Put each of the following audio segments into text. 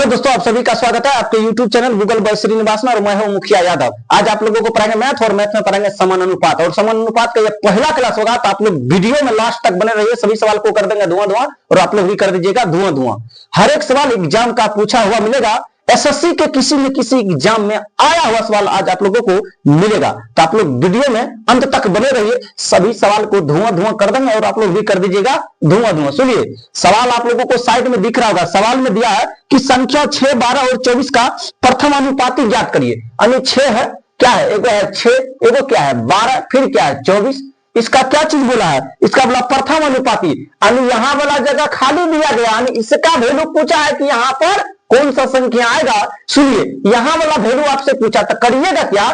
दोस्तों, आप सभी का स्वागत है आपके YouTube channel Google by Srinivas में और मैं हूं मुखिया यादव। आज आप लोगों को पढ़ाएंगे मैथ और मैथ में पढ़ाएंगे समान अनुपात और समान अनुपात का ये पहला क्लास होगा, तो आप लोग वीडियो में लास्ट तक बने रहिए। सभी सवाल को कर देंगे धुआं धुआं और आप लोग भी कर दीजिएगा धुआं धुआं। हर एक सवाल एग्जाम का पूछा हुआ मिलेगा। एसएससी के किसी न किसी एग्जाम में आया हुआ सवाल आज आप लोगों को मिलेगा, तो आप लोग वीडियो में अंत तक बने रहिए। सभी सवाल को धुआं धुआं कर देंगे और आप लोग भी कर दीजिएगा धुआं धुआं। सुनिए, सवाल आप लोगों को साइड में दिख रहा होगा। सवाल में दिया है कि संख्या 6, 12 और 24 का प्रथम अनुपाती ज्ञात करिए। यानी 6 है, क्या है, एगो है 6, एगो क्या है 12, फिर क्या है 24। इसका क्या चीज बोला है, इसका बोला प्रथम अनुपाती। यानी यहां वाला जगह खाली दिया गया, यानी इसका वैल्यू पूछा है कि यहां पर कौन सा संख्या आएगा। सुनिए, यहां वाला वैल्यू आपसे पूछा, तो करिएगा क्या,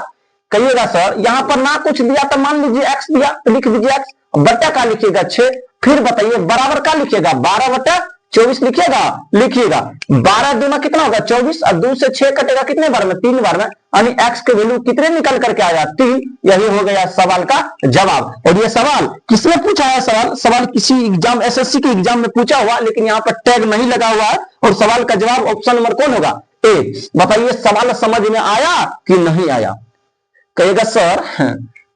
करिएगा सर यहां पर ना कुछ दिया तो मान लीजिए x दिया तो लिख दीजिए x, बट्टा का लिखिएगा 6, फिर बताइए बराबर का लिखिएगा 12/24 लिखिएगा। लिखिएगा 12 दूना कितना होगा 24 और 2 से 6 कटेगा कितने बार में, 3 बार में। यानी x के वैल्यू कितने निकल करके आया 3। यही हो गया सवाल का जवाब। और ये सवाल किसने पूछा है, सवाल किसी एग्जाम एसएससी के एग्जाम में पूछा हुआ, लेकिन यहाँ पर टैग नहीं लगा हुआ है। और सवाल का जवाब ऑप्शन नंबर कौन होगा, ए। बताइए सवाल समझ में आया कि नहीं आया। कहेगा सर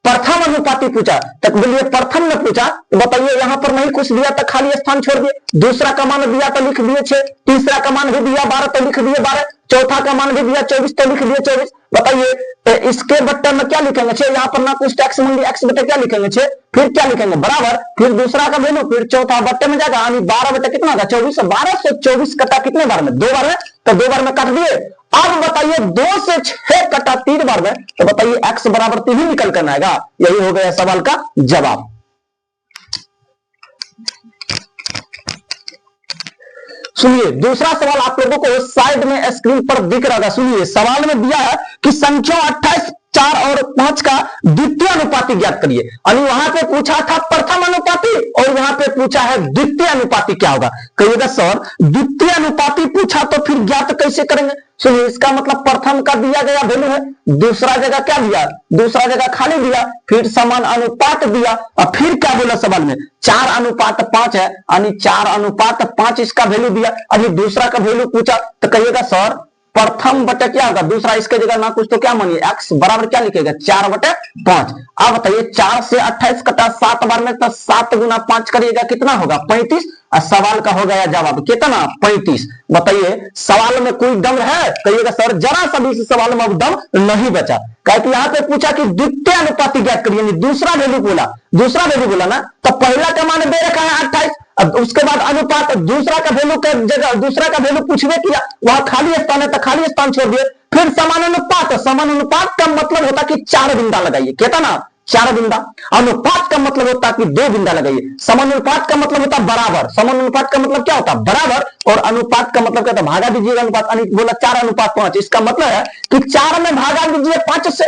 प्रथम अनुपाती पूछा, तक बोलिए प्रथम ने पूछा तो बताइए यहां पर नहीं कुछ दिया तो खाली स्थान छोड़ दिए। दूसरा का मान दिया तो लिख दिए 6, तीसरा का मान भी दिया 12 तो लिख दिए 12, चौथा का मान भी दिया 24 तो लिख दिए 24। बताइए इसके बट्टे में क्या लिखेंगे 6, यहां पर ना कुछ टैक्स मान लिया, एक्स बट्टे क्या लिखेंगे 6, फिर क्या लिखेंगे बराबर, फिर दूसरा का वैल्यू, फिर चौथा बट्टे में जाएगा। यानी 12 बट्टे कितना होगा 24, 12 से 24 कटा कितने बार में, 2 बार में, तो 2 बार में काट दिए। अब बताइए 2 से 6 कटा 3 बार में, तो बताइए x बराबर 3 ही निकल कर आएगा। यही हो गया सवाल का जवाब। सुनिए, दूसरा सवाल आप लोगों को साइड में स्क्रीन पर दिख रहा था। सुनिए, सवाल में दिया है कि संख्या 28, 4 और 5 का द्वितीय अनुपाती ज्ञात करिए। यानी वहां पे पूछा था प्रथम अनुपाती और यहाँ पे पूछा है द्वितीय अनुपाती क्या होगा। कहिएगा सर द्वितीय अनुपाती पूछा तो फिर ज्ञात कैसे करेंगे। सुनिए, इसका मतलब प्रथम का दिया गया वैल्यू है, दूसरा जगह क्या दिया, दूसरा जगह खाली दिया, फिर समान अनुपात दिया और फिर क्या बोला सवाल में 4:5 है। यानी 4:5 इसका वैल्यू दिया। अभी दूसरा का वैल्यू पूछा तो कहिएगा सर प्रथम बटे क्या होगा दूसरा, इसके जगह ना कुछ तो क्या मानिए x बराबर क्या लिखेगा 4/5। अब बताइए 4 से 28 कटा 7 बार में, तो 7 गुना 5 करिएगा कितना होगा 35। और सवाल का हो गया जवाब कितना 35। बताइए सवाल में कोई दम है, कहिएगा सर जरा सा भी इस सवाल में अब दम नहीं बचा। क्योंकि यहाँ पे पूछा कि द्वितीय अनुपाती ज्ञात करिए, दूसरा वैल्यू बोला ना, तो पहला का मान दे रखा है 28, अब उसके बाद अनुपात, दूसरा का वैल्यू के जगह दूसरा का वैल्यू पूछने किया, वहां खाली स्थान है तो खाली स्थान छोड़ दिए। फिर समान अनुपात का मतलब होता कि 4 बिंदा लगाइए, कहता ना 4 बिंदा। अनुपात का मतलब होता कि 2 बिंदा लगाइए। समानुपात का मतलब होता बराबर, समानुपात का मतलब क्या होता बराबर, और अनुपात का मतलब क्या होता भागा दीजिएगा अनुपात। बोला 4:5, इसका मतलब है कि 4 में भागा दीजिए 5 से।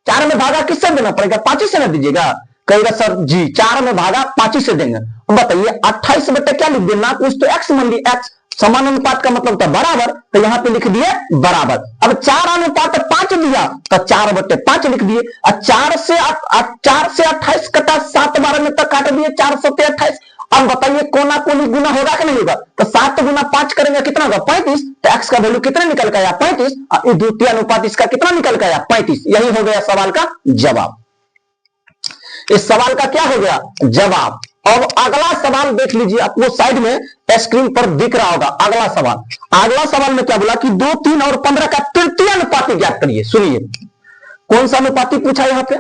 4 में भागा किससे देना पड़ेगा 5 से ना दीजिएगा। कहेगा सर जी 4 में भागा 5 से देंगे। बताइए 28 बटे क्या लिख देना कुछ तो x मान ली x, समान अनुपात का मतलब था बराबर, तो यहां पे लिख दिए बराबर। अब 4:5 दिया तो 4/5 लिख दिए। और 4 से 28 कटा 7 बार में तक काट दिए 4 7 28। अब बताइए कोना कोनी गुना होगा कि नहीं होगा, तो 7 गुना 5 करेंगे कितना होगा 35। तो x का वैल्यू कितना निकल के आया 35, और द्वितीय अनुपात इसका कितना निकल के आया 35। यही हो गया सवाल का जवाब। इस सवाल का क्या हो गया जवाब। अब अगला सवाल देख लीजिए, आपको साइड में स्क्रीन पर दिख रहा होगा। अगला सवाल में क्या बोला कि 2, 3 और 15 का तृतीय अनुपाती ज्ञात करिए। सुनिए कौन सा अनुपाती पूछा यहाँ पे,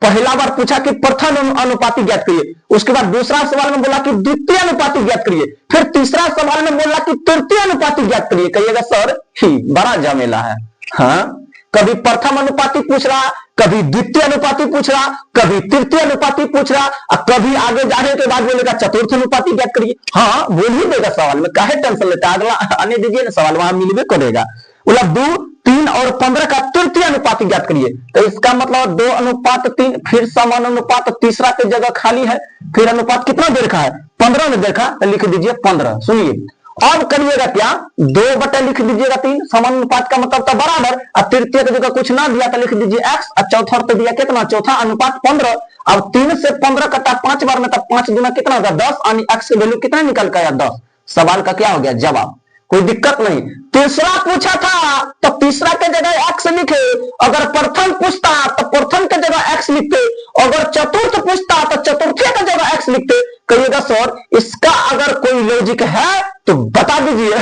पहला बार पूछा कि प्रथम अनुपाती ज्ञात करिए, उसके बाद दूसरा सवाल में बोला कि द्वितीय अनुपाती ज्ञात करिए, फिर तीसरा सवाल में बोला कि तृतीय अनुपाती ज्ञात करिए। कहिएगा सर ही बड़ा झमेला है। हाँ, कभी प्रथम अनुपाती पूछ रहा, कभी द्वितीय अनुपाती पूछ रहा, कभी तृतीय अनुपाती पूछ रहा, और कभी आगे जाने के बाद बोलेगा चतुर्थ अनुपाती ज्ञात करिए। हाँ बोल ही देगा सवाल में, काहे टेंशन लेता है, अगला आने दीजिए ना, सवाल वहां मिलवे करेगा। बोला 2, 3 और 15 का तृतीय अनुपाती ज्ञात करिए, तो इसका मतलब 2:3, फिर समान अनुपात, तीसरा की जगह खाली है, फिर अनुपात कितना दे रखा है 15 ने देखा तो लिख दीजिए 15। सुनिए अब करिएगा क्या 2 बटे लिख दीजिएगा 3, समान अनुपात का मतलब था बराबर, और तृतीय की जगह कुछ ना दिया तो लिख दीजिए x, और चौथा तो दिया कितना चौथा अनुपात 15। अब 3 से 15 कटा 5 बार में, तब 5 गुना कितना होगा 10, यानी x की वैल्यू कितना निकल के आया 10। सवाल का क्या हो गया जवाब। कोई दिक्कत नहीं। तीसरा पूछा था तो तीसरा के जगह एक्स लिखे, अगर प्रथम पूछता तो प्रथम के जगह एक्स लिखते, अगर चतुर्थ पूछता तो चतुर्थी के जगह एक्स लिखते। कहिएगा सर इसका अगर कोई लॉजिक है तो बता दीजिए,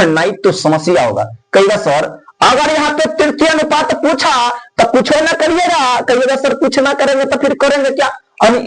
नहीं तो समस्या होगा। कहिएगा सर अगर यहाँ पे तृतीय अनुपात पूछा तो कुछ ना करिएगा, कहिएगा सर कुछ ना करेंगे तो फिर करेंगे क्या,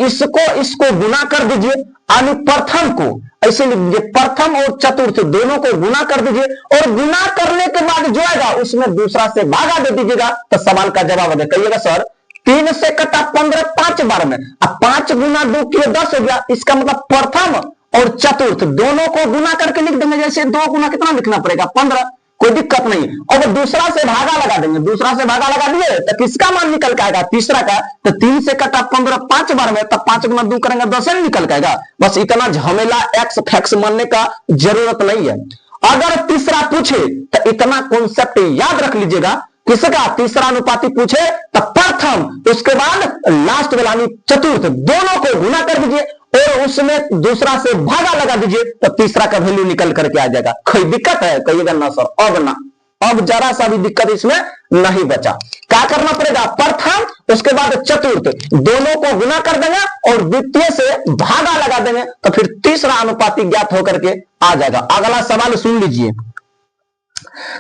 इसको गुना कर दीजिए, यानी प्रथम को ऐसे लिख दीजिए, प्रथम और चतुर्थ दोनों को गुना कर दीजिए, और गुना करने के बाद जो आएगा उसमें दूसरा से भागा दे दीजिएगा तो सवाल का जवाब दे। कहिएगा सर 3 से कटा 15 5 बार में, अब 5 गुना 2 किए 10 हो गया, इसका मतलब प्रथम और चतुर्थ दोनों को गुना करके लिख देंगे। जैसे 2 गुना कितना लिखना पड़ेगा 15, कोई दिक्कत नहीं। और दूसरा से भागा लगा देंगे, दूसरा से भागा लगा दिए तो किसका मान निकल के आएगा, तीसरा का। तो 3 से कटा 15 5 बार में, तब 5 गुना 2 करेंगे 10 ही निकल के आएगा। बस इतना झमेला एक्स फैक्स मानने का जरूरत नहीं है। अगर तीसरा पूछे तो इतना कॉन्सेप्ट याद रख लीजिएगा, किसका तीसरा अनुपाती पूछे तो प्रथम, उसके बाद लास्ट वाला चतुर्थ दोनों को गुना कर दीजिए और उसमें दूसरा से भागा लगा दीजिए तो तीसरा का वैल्यू निकल करके आ जाएगा। कोई दिक्कत है, कहिएगा ना सर, अब ना, अब जरा सा भी दिक्कत इसमें नहीं बचा। क्या करना पड़ेगा, प्रथम उसके बाद चतुर्थ दोनों को गुना कर देंगे और द्वितीय से भागा लगा देंगे तो फिर तीसरा अनुपाती ज्ञात होकर के आ जाएगा। अगला सवाल सुन लीजिए,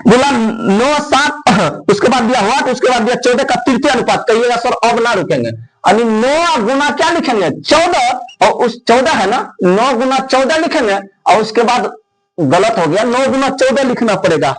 बोला 9 7 उसके बाद दिया व्हाट, उसके बाद दिया 14 का तृतीय अनुपात। कहिएगा सर अब ना रुकेंगे, यानी 9 गुना क्या लिखेंगे 14, और उस 14 है ना 9 गुना 14 लिखेंगे, और उसके बाद गलत हो गया 9 गुना 14 लिखना पड़ेगा।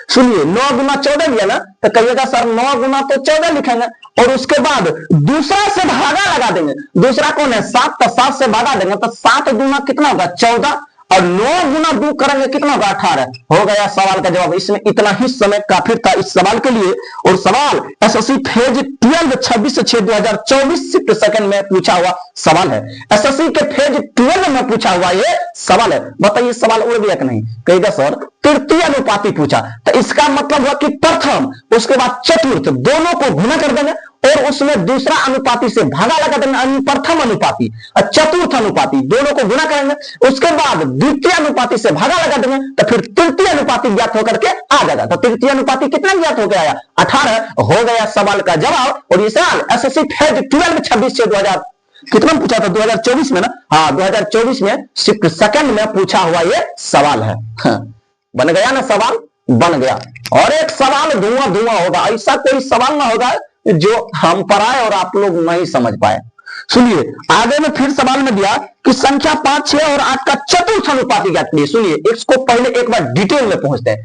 सुनिए 9 गुना 14 लिया ना, तो कहिएगा सर 9 गुना तो 14 लिखेंगे और उसके बाद दूसरा से भागा लगा देंगे। दूसरा कौन है 7, तो 7 से भागा देंगे तो 7 गुना कितना होगा 14, और 9 गुना 2 करेंगे कितना होगा 18। हो गया सवाल का जवाब। इसमें इतना ही समय काफी था इस सवाल के लिए। और सवाल एसएससी फेज 12 26/6/2024 शिफ्ट सेकंड में पूछा हुआ सवाल है। एसएससी के फेज 12 में पूछा हुआ ये सवाल है। बताइए सवाल उड़ गया कि नहीं। कहेगा सर तृतीय अनुपाती पूछा, तो इसका मतलब हुआ कि प्रथम उसके बाद चतुर्थ दोनों को गुना कर देंगे और उसमें दूसरा अनुपाती से भागा लगा देंगे, प्रथम अनुपाती और चतुर्थ अनुपाती दोनों को गुना करेंगे, उसके बाद द्वितीय अनुपाती से भागा लगा देंगे तो फिर तृतीय अनुपाती ज्ञात होकर के आ जाएगा। तो तृतीय अनुपाती कितना ज्ञात हो गया 18 हो गया सवाल का जवाब। और ये सवाल एसएससी फेज 12 26/2000 कितना पूछा था 2024 में ना, हाँ 2024 में शिफ्ट सेकंड में पूछा हुआ ये सवाल है। बन गया ना, सवाल बन गया। और एक सवाल धुआं धुआं होगा, ऐसा कोई सवाल ना होगा जो हम पढ़ाए और आप लोग नहीं समझ पाए। सुनिए आगे में फिर सवाल में दिया कि संख्या 5 6 और 8 का चतुर्थ अनुपाती ज्ञात करिए। सुनिए इसको पहले एक बार डिटेल में पहुंचते हैं।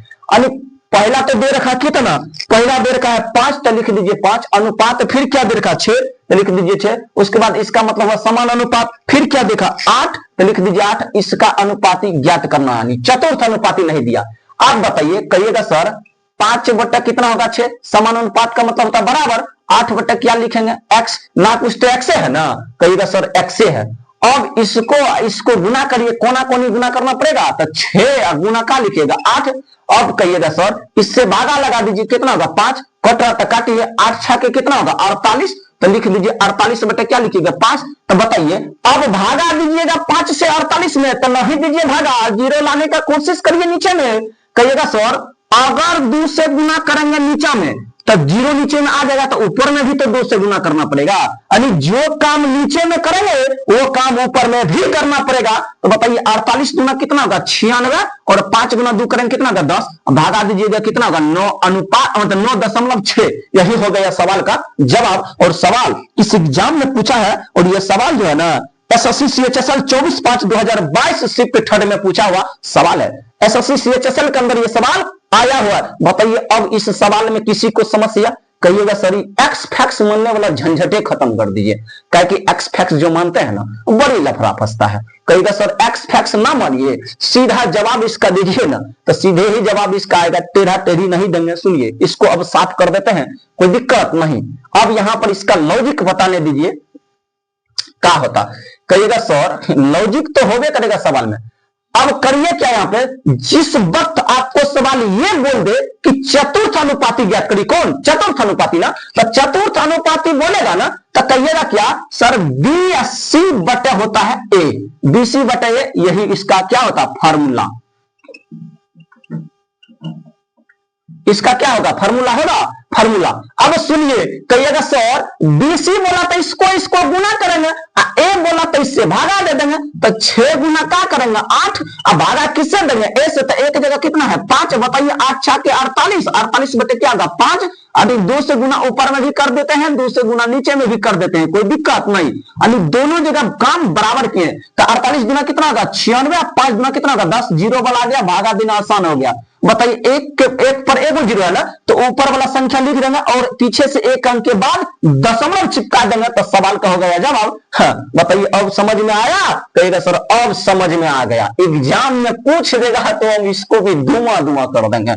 पहला तो दे रखा कितना, पहला दे रखा है 5 तो लिख दीजिए 5 अनुपात, फिर क्या दे रखा 6 तो लिख दीजिए 6। उसके बाद इसका मतलब है समान अनुपात, फिर क्या देखा 8 तो लिख दीजिए 8। इसका अनुपाती ज्ञात करना है, चतुर्थ अनुपाती नहीं दिया। आप बताइए, कहिएगा सर 5 बट्टा कितना होगा 6, समान अनुपात का मतलब होता है बराबर। 8 बट्टा क्या लिखेंगे x, ना कुछ तो x है ना, कहिएगा सर x है। अब इसको गुना करिए, कोना कोनी गुना करना पड़ेगा तो 6 गुना का लिखिएगा 8। अब कहिएगा सर इससे भागा लगा दीजिए कितना होगा 5, कट रहा था काटिए 8 6 के कितना होगा 48 तो लिख दीजिए 48 बटे क्या लिखिएगा 5। तो बताइए अब भागा दीजिएगा 5 से 48 में, तो नहीं दीजिए भागा, जीरो लाने का कोशिश करिए नीचे में। कहिएगा सर अगर 2 से गुना करेंगे नीचे में तो जीरो नीचे में आ जाएगा, तो ऊपर में भी तो 2 से गुना करना पड़ेगा, यानी जो काम नीचे में करेंगे वो काम ऊपर में भी करना पड़ेगा। तो बताइए 48 गुना कितना होगा 96 और 5 गुना 2 करेंगे कितना होगा 10, भागा दीजिएगा कितना होगा 9 अनुपात मतलब 9.6। यही हो गया सवाल का जवाब। और सवाल इस एग्जाम में पूछा है और यह सवाल जो है ना एसएससी सीएचएसएल 24/5/2022 शिफ्ट थर्ड में पूछा हुआ सवाल है। एसएससी सीएचएसएल के अंदर यह सवाल आया हुआ है। बताइए अब इस सवाल में किसी को समस्या, कहिएगा सर एक्स फैक्स मानने वाला झंझटे खत्म कर दीजिए, क्या कि एक्स फैक्स जो मानते हैं ना बड़ी लफड़ा फंसता है। कहिएगा सर एक्स फैक्स ना मानिए, सीधा जवाब इसका दीजिए ना, तो सीधे ही जवाब इसका आएगा, टेढ़ा टेढ़ी नहीं देंगे। सुनिए इसको अब साफ कर देते हैं, कोई दिक्कत नहीं। अब यहां पर इसका लॉजिक बताने दीजिए क्या होता। कहिएगा सर लॉजिक तो होबे करेगा सवाल में। अब करिए क्या यहां पे, जिस वक्त आपको सवाल ये बोल दे कि चतुर्थ अनुपाती ज्ञात करिए, कौन चतुर्थ अनुपाती ना, तो चतुर्थ अनुपाती बोलेगा ना तो कहिएगा क्या सर बी सी बटे होता है ए, बी सी बटे ए, यही इसका क्या होता है फार्मूला। इसका क्या होगा, फार्मूला होगा, फार्मूला। अब सुनिए, कहिएगा सर बीसी बोला तो इसको गुना करेंगे, ए बोला तो इससे भागा दे देंगे, तो 6 गुना क्या करेंगे 8। अब भागा किससे देंगे, ए से, तो एक जगह कितना है 5, बताइए 8 6 के 48, 48 बटे क्या होगा 5। अभी 2 से गुना ऊपर में भी कर देते हैं, 2 से गुना नीचे में भी कर देते हैं, कोई दिक्कत नहीं। यानी दोनों जगह काम बराबर किए, तो 48 गुना कितना होगा 96, 5 गुना कितना होगा 10, जीरो वाला आ गया, भागा देना आसान हो गया। बताइए एक पर एक जीरो है ना, तो ऊपर वाला संख्या लिख देंगे और पीछे से एक अंक के बाद दशमलव चिपका देंगे, तो सवाल का हो गया जवाब। हाँ, बताइए अब समझ में आया, कहेगा सर अब समझ में आ गया। एग्जाम में पूछ देगा तो हम इसको भी धुआं कर देंगे,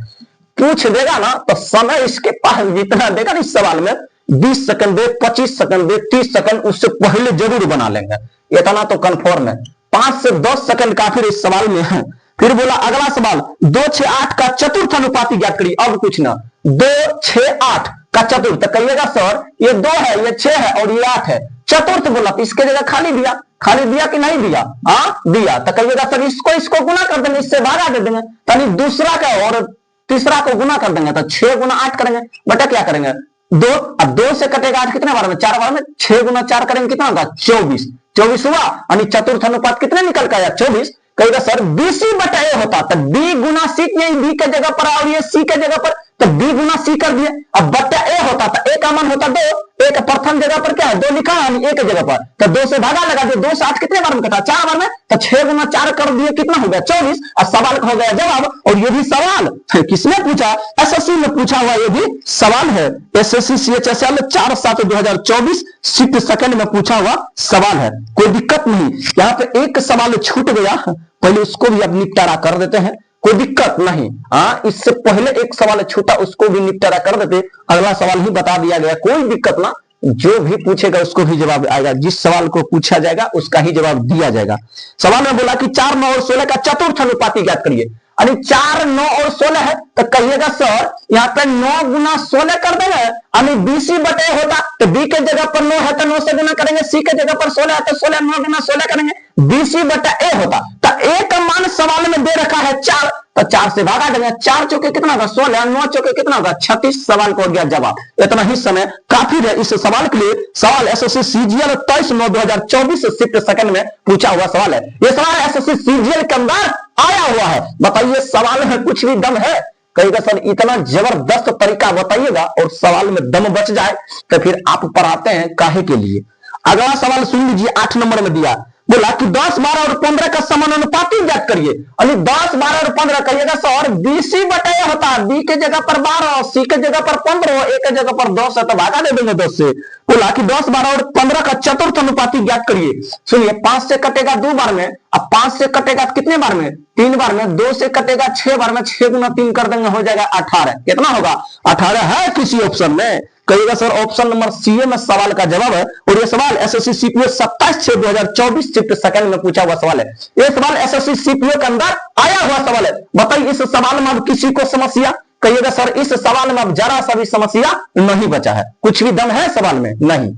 पूछ देगा ना तो समय इसके पास जितना देगा ना इस सवाल में 20 सेकंड दे, 25 सेकंड दे, 30 सेकंड, उससे पहले जरूर बना लेंगे, इतना तो कन्फर्म है। 5 से 10 सेकंड काफी इस सवाल में है। फिर बोला अगला सवाल 2 6 8 का चतुर्थ अनुपाती ज्ञात करिए। अब पूछना 2 6 8 का चतुर्थ, तो कहिएगा सर ये 2 है, ये 6 है और ये 8 है, चतुर्थ बोला तो इसके जगह खाली दिया कि नहीं दिया, हाँ दिया, तो कहिएगा सर इसको गुना कर देंगे, इससे भागा दे देंगे, यानी दूसरा का और तीसरा को गुना कर देंगे, तो 6 गुना 8 करेंगे, बेटा क्या करेंगे 2, अब 2 से कटेगा 8 कितने बार में 4 बार में, 6 गुना 4 करेंगे कितना होगा 24, 24 हुआ, यानी चतुर्थ अनुपात कितने निकल के आया 24। कहेगा सर बीसी बटा ए होता, तो बी गुना सी, यही बी के जगह पर और ये सी के जगह पर, तो बी गुना सी कर दिए। अब बटा ए होता, तो ए का मान होता 2, एक प्रथम जगह पर क्या है 2 लिखा है, एक जगह पर, तो 2 से भागा लगा दिया, 2 से 8 कितने बार में कटा 4 बार में, तो 6 गुना 4 कर दिए कितना हो गया 24, और सवाल का हो गया जवाब। और ये भी सवाल किसने पूछा, एसएससी में पूछा हुआ ये भी सवाल है, एसएससी सीएचएसएल 4/7/2024 शिफ्ट सेकंड में पूछा हुआ सवाल है, कोई दिक्कत नहीं। यहाँ पे एक सवाल छूट गया, पहले उसको भी अब निपटारा कर देते हैं, कोई दिक्कत नहीं। हाँ, इससे पहले एक सवाल छूटा, उसको भी निपटारा कर देते, अगला सवाल ही बता दिया गया, कोई दिक्कत ना, जो भी पूछेगा उसको भी जवाब आएगा, जिस सवाल को पूछा जाएगा उसका ही जवाब दिया जाएगा। सवाल में बोला कि 4 9 और 16 का चतुर्थ अनुपाती ज्ञात करिए, यानी 4 9 और 16 है, तो कहिएगा सर यहाँ पे 9 गुना 16 कर देंगे, यानी बीसी बटे होता, तो बी के जगह पर 9 है तो 9 से गुना करेंगे, सी के जगह पर 16 है तो 16 9 गुना 16 करेंगे, बीसी बटा ए होता, तो ए का मान सवाल में दे रखा है 4, तो 4 से भागा देंगे, 4 चौके कितना होगा 16, 9 चौके कितना होगा 36, सवाल को हो गया जवाब। इतना ही समय काफी है इस सवाल के लिए। सवाल एसएससी सीजीएल 23/9/2024 शिफ्ट सेकंड में पूछा हुआ सवाल है, ये सवाल एसएससी सीजीएल के अंदर आया हुआ है। बताइए सवाल में कुछ भी दम है, कहेगा सर इतना जबरदस्त तरीका बताइएगा और सवाल में दम बच जाए तो फिर आप पढ़ाते हैं काहे के लिए। अगला सवाल सुन लीजिए, 8 नंबर में दिया, बोला कि 10 12 और 15 का समानुपाती ज्ञात करिए, यानी 10 12 और 15 कहिएगा सर बीसी बटा ए होता है, बी के जगह पर 12, सी के जगह पर 15, ए के जगह पर 10 है, तो भागा दे देंगे 10 से। बोला कि 10 12 और 15 का चतुर्थ अनुपाती ज्ञात करिए। सुनिए 5 से कटेगा 2 बार में, अब 5 से कटेगा कितने बार में 3 बार में, 2 से कटेगा 6 बार में, 6 गुना 3 कर देंगे हो जाएगा 18, कितना होगा 18 है किसी ऑप्शन में, कहिएगा सर ऑप्शन नंबर सी में सवाल का जवाब है। और ये सवाल एसएससी सीपीओ 27/6/2024 शिफ्ट सेकंड में पूछा हुआ सवाल है, ये सवाल एसएससी सीपीओ के अंदर आया हुआ सवाल है। बताइए इस सवाल में अब किसी को समस्या, कहिएगा सर इस सवाल में अब जरा सा भी समस्या नहीं बचा है, कुछ भी दम है सवाल में नहीं।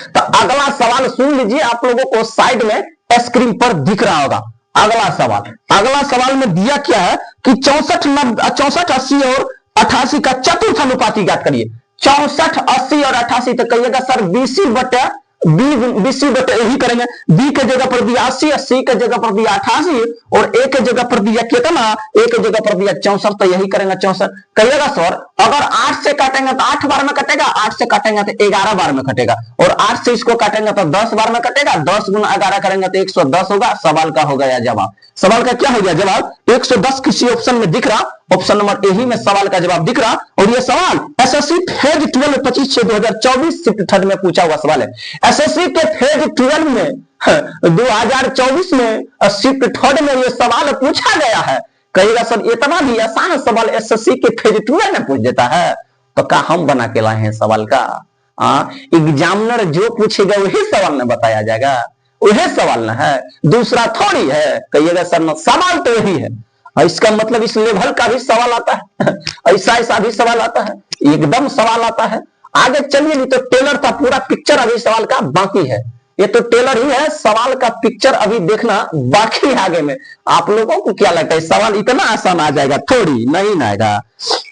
तो अगला सवाल सुन लीजिए, आप लोगों को साइड में स्क्रीन पर दिख रहा होगा। अगला सवाल में दिया क्या है कि 64 80 और 88 का चतुर्थ अनुपाती ज्ञात करिए। 64 80 और 88, तो कहिएगा सर बीसी बटे यही करेंगे, बी के जगह पर दिया 80, सी के जगह पर दिया 88 और ए के जगह पर दिया कितना, ए के जगह पर दिया 64, तो यही करेंगे 64। कहिएगा सर अगर 8 से काटेंगे तो 8 बार में कटेगा, 8 से काटेंगे तो 11 बार में कटेगा, और 8 से इसको काटेंगे तो 10 बार में कटेगा, 10 गुना 11 करेंगे तो 110 होगा, सवाल का हो गया जवाब। सवाल का क्या हो गया जवाब 110 किसी ऑप्शन में दिख रहा, ऑप्शन नंबर ए ही में सवाल का जवाब दिख रहा। और ये सवाल एसएससी फेज 12 25/6/2024 शिफ्ट थर्ड में पूछा हुआ सवाल है। एसएससी के फेज 12 में 2024 में शिफ्ट थर्ड में ये सवाल पूछा गया है। कहिएगा सर इतना भी आसान सवाल एसएससी के फेज 12 में पूछ देता है, तो क्या हम बना के लाए हैं सवाल का? एग्जामिनर जो पूछेगा वही सवाल में बताया जाएगा, वही सवाल न है, दूसरा थोड़ी है। कहिएगा सर न, सवाल तो यही है, इसका मतलब इस लेवल का भी सवाल आता है, ऐसा भी सवाल आता है, एकदम सवाल आता है। आगे चलिए, नहीं तो टेलर था पूरा पिक्चर अभी सवाल का बाकी है। ये तो टेलर ही है, सवाल का पिक्चर अभी देखना बाकी है आगे में। आप लोगों को क्या लगता है सवाल इतना आसान आ जाएगा? थोड़ी नहीं आएगा।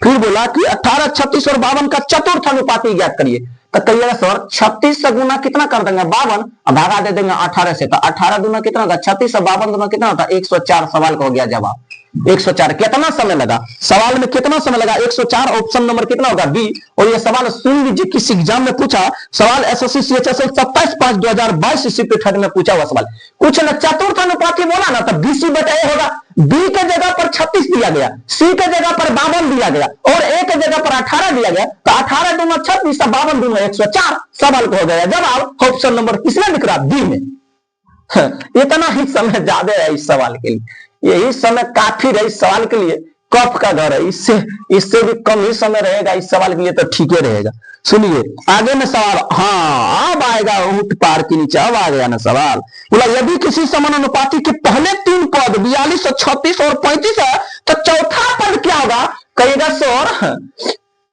फिर बोला कि 18, 36 और 52 का चतुर्थ अनुपाती ज्ञात करिए। तो कहिएगा सर 36 से गुना कितना कर देंगे 52, भागा दे देंगे 18 से, तो 18 दूना कितना होगा 36 और 52 दूना कितना होता है 104। सवाल का हो गया जवाब 104। कितना समय लगा सवाल में, कितना समय लगा 104। ऑप्शन नंबर कितना होगा बी। और ये सवाल सुन लीजिए, किस एग्जाम में पूछा सवाल, एसएससी सीएचएसएल 27/5/2022 इसी पीरियड में पूछा हुआ सवाल। कुछ न चतुर्थ अनुपाती बोला ना, तो बीसी बटा ए होगा। बी के जगह पर 36 दिया गया, सी के जगह पर 52 दिया गया और ए के जगह पर 18 दिया गया, तो 18 दूना 36, 52 दूना 104। सवाल को हो गया जवाब ऑप्शन नंबर किसमें दिख रहा बी में। इतना ही समय ज्यादा है इस सवाल के लिए, यही समय काफी है इस सवाल के लिए। कफ का घर है, इससे भी कम ही समय रहेगा इस सवाल के लिए, तो ठीक ही रहेगा। सुनिए आगे में सवाल, हाँ अब आएगा ऊंट पार के नीचे, अब आ गया ना सवाल। बोला यदि किसी समानुपाती के पहले 3 पद 42 और 36 और 35 है, तो चौथा पद क्या होगा? कहेगा सर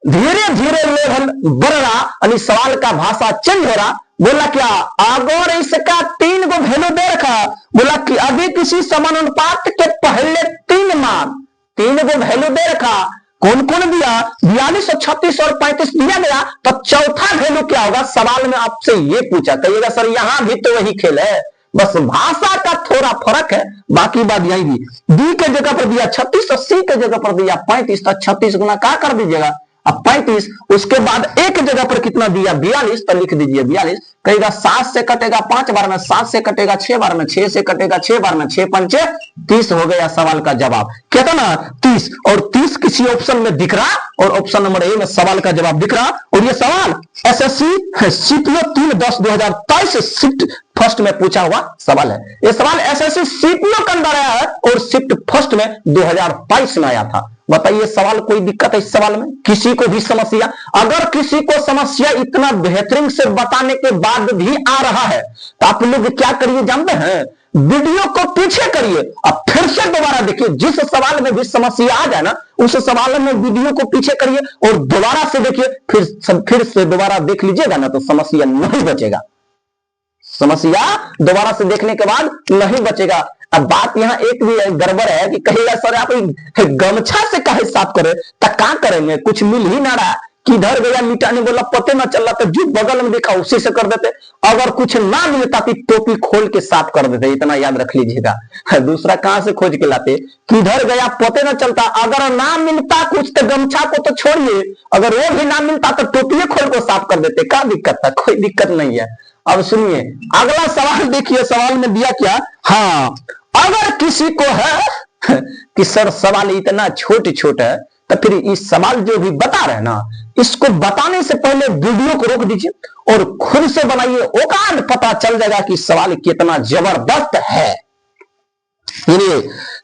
धीरे धीरे लेवल बढ़ रहा, यानी सवाल का भाषा चेंज हो रहा। बोला क्या अगर इसका 3 गो वैल्यू दे रखा, बोला कि अभी किसी समानुपात के पहले 3 मान 3 गो वैल्यू दे रखा, कौन कौन दिया 42 और 36 और 35 दिया गया, तो चौथा वैल्यू क्या होगा? सवाल में आपसे ये पूछा। कहिएगा सर यहां भी तो वही खेल है, बस भाषा का थोड़ा फर्क है, बाकी बात यही भी। बी के जगह पर दिया 36 और सी के जगह पर दिया 35, तो 36 गुना क्या कर दीजिएगा अब 35। उसके बाद एक जगह पर कितना दिया 42, तो लिख दीजिए 42। कहेगा 7 से कटेगा 5 बार में, 7 से कटेगा 6 बार में, 6 से कटेगा 6 बार में, 6 पंचे 30 हो गया सवाल का जवाब। कितना 30, और 30 किसी ऑप्शन में दिख रहा, और ऑप्शन नंबर ए में सवाल का जवाब दिख रहा। और ये सवाल एसएससी सीपीओ 3/10/2023 शिफ्ट फर्स्ट में पूछा हुआ सवाल है। ये सवाल एसएससी सीपीओ के अंदर आया है और शिफ्ट फर्स्ट में 2022 में आया था। बताइए सवाल कोई दिक्कत है इस सवाल में? किसी को भी समस्या? अगर किसी को समस्या इतना बेहतरीन से बताने के बाद भी आ रहा है, तो आप लोग क्या करिए जानते हैं? वीडियो को पीछे करिए अब फिर से दोबारा देखिए। जिस सवाल में भी समस्या आ जाए ना, उस सवाल में वीडियो को पीछे करिए और दोबारा से देखिए। फिर से दोबारा देख लीजिएगा ना, तो समस्या नहीं बचेगा। समस्या दोबारा से देखने के बाद नहीं बचेगा। अब बात यहाँ एक भी गड़बड़ है कि कहेगा सर आप गमछा से काहे साफ करे, तो क्या करेंगे? कुछ मिल ही ना रहा, किधर गया मिटाने बोला पते ना चल रहा, तो जो बगल में देखा उसी से कर देते। अगर कुछ ना मिलता तो टोपी खोल के साफ कर देते, इतना याद रख लीजिएगा। दूसरा कहां से खोज के लाते? किधर गया पते ना चलता। अगर ना मिलता कुछ तो गमछा को तो छोड़िए, अगर वो भी ना मिलता तो टोपी खोल को साफ कर देते। क्या दिक्कत था? कोई दिक्कत नहीं है। अब सुनिए अगला सवाल देखिए, सवाल में दिया क्या? हाँ अगर किसी को है कि सर सवाल इतना छोटे छोटे है, तो फिर इस सवाल जो भी बता रहे हैं ना, इसको बताने से पहले वीडियो को रोक दीजिए और खुद से बनाइए, औकात पता चल जाएगा कि सवाल कितना जबरदस्त है।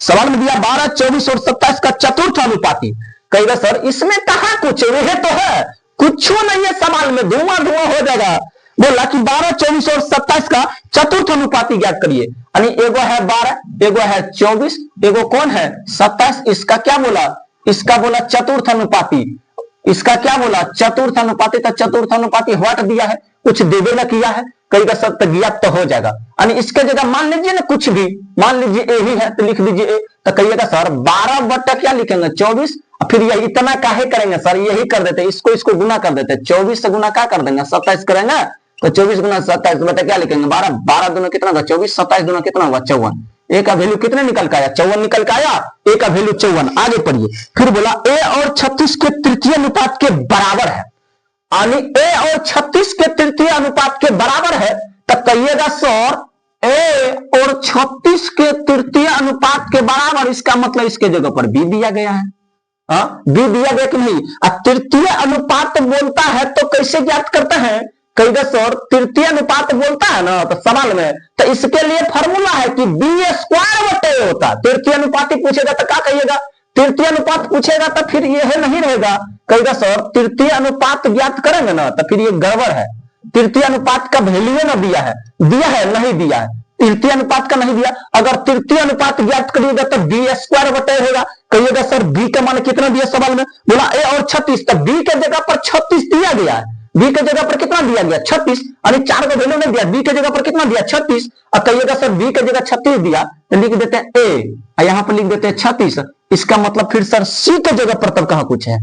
सवाल में दिया 12, 24 और 27 का चतुर्थ अनुपाती। कहेगा सर इसमें कहा कुछ वह तो है, कुछ नहीं है सवाल में, धुआं धुआं हो जाएगा। बोला कि 12, 24 और 27 का चतुर्थ अनुपाती ज्ञात करिए। यानी एगो है 12, एगो है 24, एगो कौन है 27। इसका क्या बोला? इसका बोला चतुर्थ अनुपाती। इसका क्या बोला? चतुर्थ अनुपाती। तो चतुर्थ अनुपाती व्हाट दिया है, कुछ देवे ना किया है। कहेगा सर तो ज्ञात तो हो जाएगा। यानी इसके जगह मान लीजिए ना कुछ भी, मान लीजिए ए ही है तो लिख दीजिए ए। तो कहिएगा सर 12 बट्टा क्या लिखेंगे 24, फिर ये इतना काहे करेंगे सर, यही कर देते, इसको गुना कर देते। 24 से गुना क्या कर देंगे 27 करेंगे, तो 24 गुना 27 बटा क्या लिखेंगे 12। 12 दूना कितना होगा 24, 27 दूना कितना होगा 54। ए का वैल्यू कितने निकल के आया 54 निकल के आया, ए का वैल्यू 54। आगे पढ़िए। फिर बोला ए और 36 के तृतीय अनुपात के बराबर है। यानी ए और 36 के तृतीय अनुपात के बराबर है, तब कहिएगा सर ए और 36 के तृतीय अनुपात के बराबर, इसका मतलब इसके जगह पर बी दिया गया है। बी दिया गया कि नहीं? तृतीय अनुपात बोलता है तो कैसे ज्ञात करते हैं? कहेगा सर तृतीय अनुपात बोलता है ना तो सवाल में, तो इसके लिए फॉर्मूला है कि बी स्क्वायर बटे ए होता। तृतीय अनुपात पूछेगा तो क्या कहिएगा? तृतीय अनुपात पूछेगा तो फिर यह नहीं रहेगा। कहेगा सर तृतीय अनुपात ज्ञात करेंगे ना, तो फिर ये गड़बड़ है। तृतीय अनुपात का वैल्यू ना दिया है नहीं दिया है, तृतीय अनुपात का नहीं दिया। अगर तृतीय अनुपात ज्ञात करिएगा तो बी स्क्वायर बटे होगा। कहिएगा सर बी का मान कितना दिया सवाल में? बोला ए और 36, तो बी के जगह पर 36 दिया गया है। बी के जगह पर कितना दिया गया 36, यानी 4 का वैल्यू नहीं दिया, बी के जगह पर कितना दिया 36। अब कहिएगा सर बी के जगह 36 दिया तो लिख देते हैं ए, यहाँ पर लिख देते हैं 36। इसका मतलब फिर सर सी के जगह पर तब कहां कुछ है,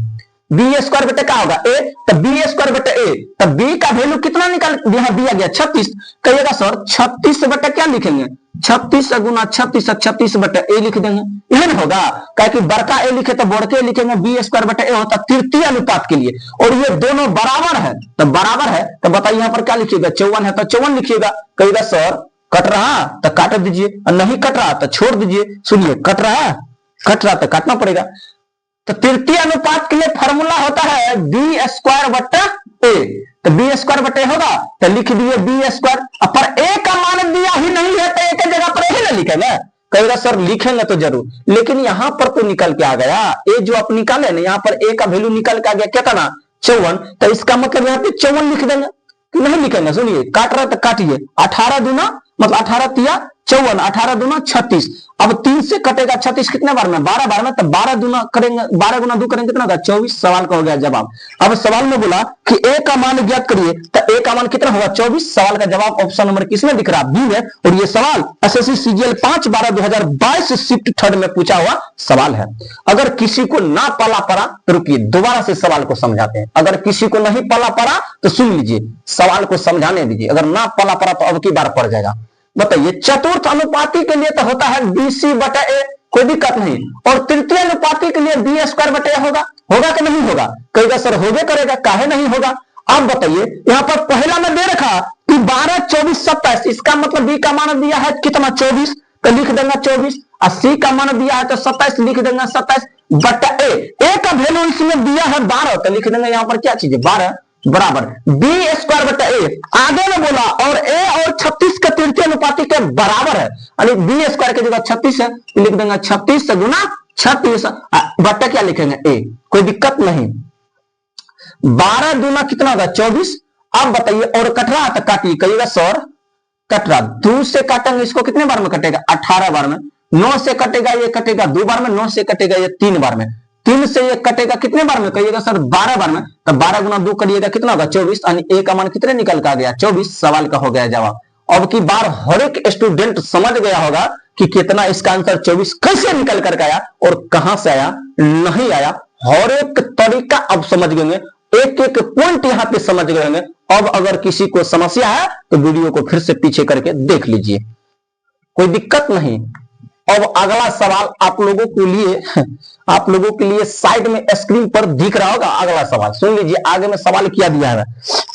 बी स्क्वायर बटे क्या होगा ए, तो बी स्क्वायर बटे ए, तब बी का वैल्यू कितना निकाल यहाँ दिया गया 36। कहिएगा सर 36 बटे क्या लिखेंगे, 36 गुना 36, 36 बटे ए लिख देंगे, यही ना होगा। क्या कि बड़का ए लिखे तो बड़के लिखेंगे, बी स्क्वायर बटे ए होता तृतीय अनुपात के लिए, और ये दोनों बराबर है, तो बराबर है तो बताइए यहाँ पर क्या लिखिएगा 54 है तो 54 लिखिएगा। कहिएगा सर कट रहा तो काट दीजिए, और नहीं कट रहा तो छोड़ दीजिए। सुनिए कट रहा तो काटना पड़ेगा। तो तृतीय अनुपात के लिए फॉर्मूला होता है बी स्क्वायर बट्टा ए, तो बी स्क्वायर बटे होगा तो लिख दिए बी स्क्वायर। पर ए का मान दिया ही नहीं है तो ए के जगह पर ही ना लिखेंगे। कहेगा सर लिखेंगे तो जरूर, लेकिन यहां पर तो निकल के आ गया ए जो आप निकाले ना, यहाँ पर ए का वैल्यू निकल के आ गया कितना 54, तो इसका मतलब यहाँ पे 54 लिख देंगे कि नहीं लिखेंगे। सुनिए काट रहा तो काटिए, 18 दूना मतलब 18 तिया 54, 18 दूना 36। अब 3 से कटेगा 36 कितने बार में 12 बार में, तो 12 दूना करेंगे, 12 गुना 2 करेंगे कितना होगा 24। सवाल का हो गया जवाब। अब सवाल में बोला कि ए का मान ज्ञात करिए, तो ए का मान कितना होगा 24। सवाल का जवाब ऑप्शन नंबर किसमें दिख रहा है, बी में। और ये सवाल एसएससी सीजीएल 5/12/2022 शिफ्ट 3rd में पूछा हुआ सवाल है। अगर किसी को ना पला पड़ा तो रुकिए दोबारा से सवाल को समझाते हैं। अगर किसी को नहीं पला पड़ा तो सुन लीजिए, सवाल को समझाने दीजिए। अगर ना पला पड़ा तो अब की बार पड़ जाएगा। बताइए चतुर्थ अनुपाती के लिए तो होता है बीसी बटा ए, कोई दिक्कत नहीं। और तृतीय अनुपाती के लिए बी स्क्वायर बटे ए होगा कि नहीं होगा। कहेगा सर होगे करेगा, काहे नहीं होगा। अब बताइए यहां पर पहला में दे रखा कि 12 24 27, इसका मतलब बी का मान दिया है कितना 24, तो लिख देंगे 24। और सी का मान दिया है तो 27, लिख देंगे 27 बटा ए का वैल्यू इसमें दिया है 12, तो लिख देंगे यहां पर क्या चीज है 12 बराबर बी स्क्वायर बटा ए। आगे में बोला और ए और 36 का तृतीय अनुपाती के बराबर है, यानी बी स्क्वायर की जगह 36 है तो लिख देंगे 36 गुना 36 बटा क्या लिखेंगे ए, कोई दिक्कत नहीं। 12 दूना कितना होगा 24। अब बताइए और कट रहा तो काटिए। कहिएगा सर कट रहा 2 से काटेंगे, इसको कितने बार में कटेगा 18 बार में। 9 से कटेगा ये कटेगा 2 बार में, 9 से कटेगा ये 3 बार में, 3 से ये कटेगा कितने बार में। कहिएगा सर 12 बार में, तो 12 गुना 2 करिएगा कितना होगा 24, यानी ए का मान कितने निकल कर आ गया 24। सवाल का हो गया जवाब। अब की बार हर एक स्टूडेंट समझ गया होगा कि कितना इसका आंसर 24 कैसे निकल कर आया और कहां से आया नहीं आया। हर एक तरीका अब समझ गए, एक एक पॉइंट यहां पे समझ गए होंगे। अब अगर किसी को समस्या है तो वीडियो को फिर से पीछे करके देख लीजिए, कोई दिक्कत नहीं। अब अगला सवाल आप लोगों के लिए साइड में स्क्रीन पर दिख रहा होगा। अगला सवाल सुन लीजिए। आगे में सवाल किया दिया है,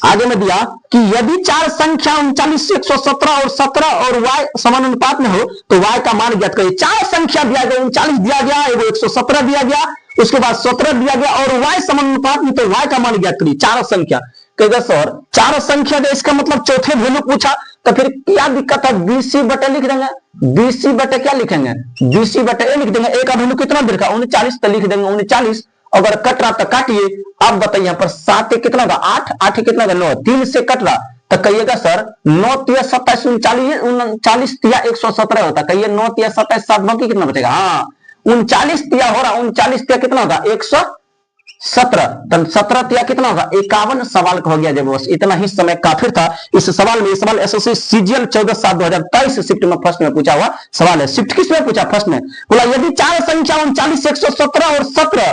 आगे में दिया कि यदि 4 संख्या 39 से 117 और 17 और y समानुपात में हो तो y का मान ज्ञात करिए। 4 संख्या दिया गया, 39 दिया गया, 117 दिया गया, उसके बाद 17 दिया गया और y समानुपात में, तो y का मान ज्ञात करिए। 4 संख्या। कहेगा सर 4 संख्या दे, इसका मतलब चौथे वैल्यू पूछा, तो फिर क्या दिक्कत है, बीसी बटे लिख देंगे। बीसी बटे क्या लिखेंगे, बीसी बटे ए लिख देंगे। ए का वैल्यू कितना दे रखा 39, तो लिख देंगे 39। अगर कट रहा तो काटिए। अब बताइए यहाँ पर 7 कितना होगा 8, 8 कितना होगा 9, 3 से कट रहा तो कहिएगा सर 9 तिया 27 39 तिया 117 होता। कहिए 9 तिया 27 7 बाकी कितना बचेगा, हाँ 39 तिया हो रहा, 39 तिया कितना होगा 117, तो 17 तिया कितना होगा 51। सवाल का हो गया जब बस इतना ही समय काफी था इस सवाल में। ये सवाल एसएससी सीजीएल 14/7/2023 शिफ्ट में फर्स्ट में पूछा हुआ सवाल है। शिफ्ट किस में पूछा, फर्स्ट में बोला यदि 4 संख्या 39 117 और 17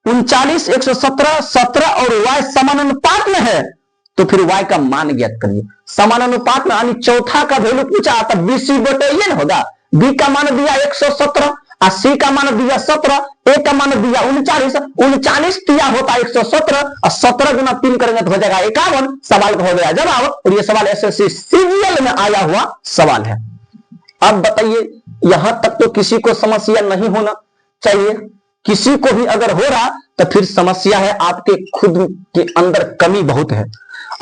39 117 17 और y समानुपात में है तो फिर y का मान ज्ञात करिए। समानुपात में यानी चौथा का वैल्यू पूछा तो बीसी बटे ये होगा। b का मान दिया 117 और c का मान दिया 17, a का मान दिया 39, 39 दिया होता 117 और 17 गुना 3 करेंगे तो हो जाएगा 51। सवाल का हो गया जवाब। और ये सवाल एसएससी सीजीएल में आया हुआ सवाल है। अब बताइए यहां तक तो किसी को समस्या नहीं होना चाहिए, किसी को भी अगर हो रहा तो फिर समस्या है, आपके खुद के अंदर कमी बहुत है।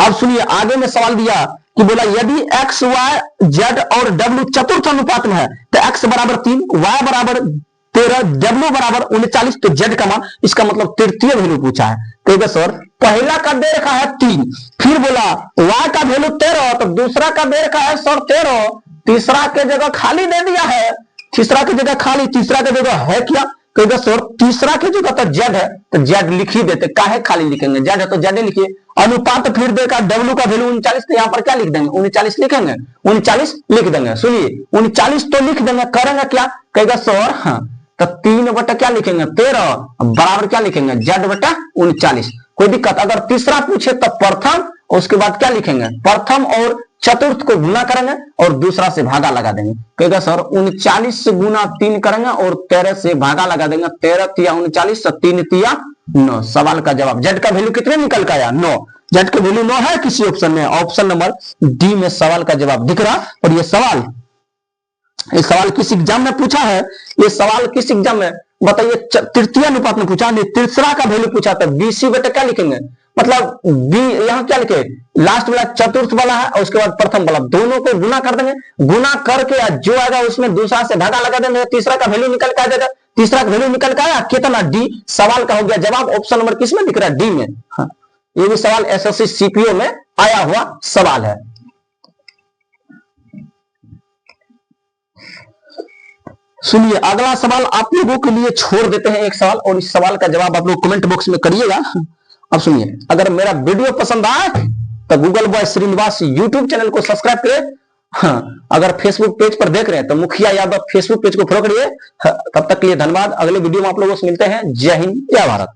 अब सुनिए आगे में सवाल दिया कि बोला यदि x y z और w चतुर्थ अनुपात में है तो x बराबर 3, y बराबर 13, w बराबर 39, तो z का मान, इसका मतलब तृतीय वैल्यू पूछा है। तो सर पहला का दे रखा है 3, फिर बोला y का वैल्यू 13, तो दूसरा का दे रखा है सर 13, तीसरा के जगह खाली दे दिया है, तीसरा की जगह खाली, तीसरा की जगह है क्या, कई दस और तीसरा के जगह तो जेड है तो जेड लिख ही देते, काहे खाली लिखेंगे, जेड है तो जेड लिखिए। अनुपात फिर देगा डब्ल्यू का वैल्यू 39, तो यहाँ पर क्या लिख देंगे 39 लिखेंगे, 39 लिख देंगे। सुनिए 39 तो लिख देंगे, करेंगे क्या कहेगा सर, हाँ तो 3 बटा क्या लिखेंगे 13 बराबर क्या लिखेंगे जेड बटा 39। कोई दिक्कत, अगर तीसरा पूछे तो प्रथम उसके बाद क्या लिखेंगे, प्रथम और चतुर्थ को गुना करेंगे और दूसरा से भागा लगा देंगे। कहेगा सर 39 से गुना 3 करेंगे और 13 से भागा लगा देंगे, 13 तिया 39 तो 3 तिया 9। सवाल का जवाब जेड का वैल्यू कितने निकल का आया 9। जेड का वैल्यू 9 है किसी ऑप्शन में, ऑप्शन नंबर डी में सवाल का जवाब दिख रहा। और ये सवाल किस एग्जाम में पूछा है, ये सवाल किस एग्जाम में बताइए, तृतीय अनुपात में पूछा, तीसरा का वैल्यू पूछा था, बीसी बटे क्या लिखेंगे, मतलब बी यहाँ क्या लिखे लास्ट वाला चतुर्थ वाला है और उसके बाद प्रथम वाला, दोनों को गुना कर देंगे, गुना करके जो आएगा उसमें दूसरा से भागा लगा देंगे, तीसरा का वैल्यू निकल के आ जाएगा। तीसरा का वैल्यू निकल के आया कितना डी, सवाल का हो गया जवाब। ऑप्शन नंबर किस में दिख रहा है डी में। हाँ ये भी सवाल एसएससी सीपीओ में आया हुआ सवाल है। सुनिए अगला सवाल आप लोगों के लिए छोड़ देते हैं एक सवाल, और इस सवाल का जवाब आप लोग कमेंट बॉक्स में करिएगा। अब सुनिए, अगर मेरा वीडियो पसंद आए तो Google boy Srinivas YouTube channel को सब्सक्राइब करें। हाँ, अगर फेसबुक पेज पर देख रहे हैं तो मुखिया यादव फेसबुक पेज को फॉलो करिए। तब तक के लिए धन्यवाद, अगले वीडियो में आप लोगों से मिलते हैं। जय हिंद जय भारत।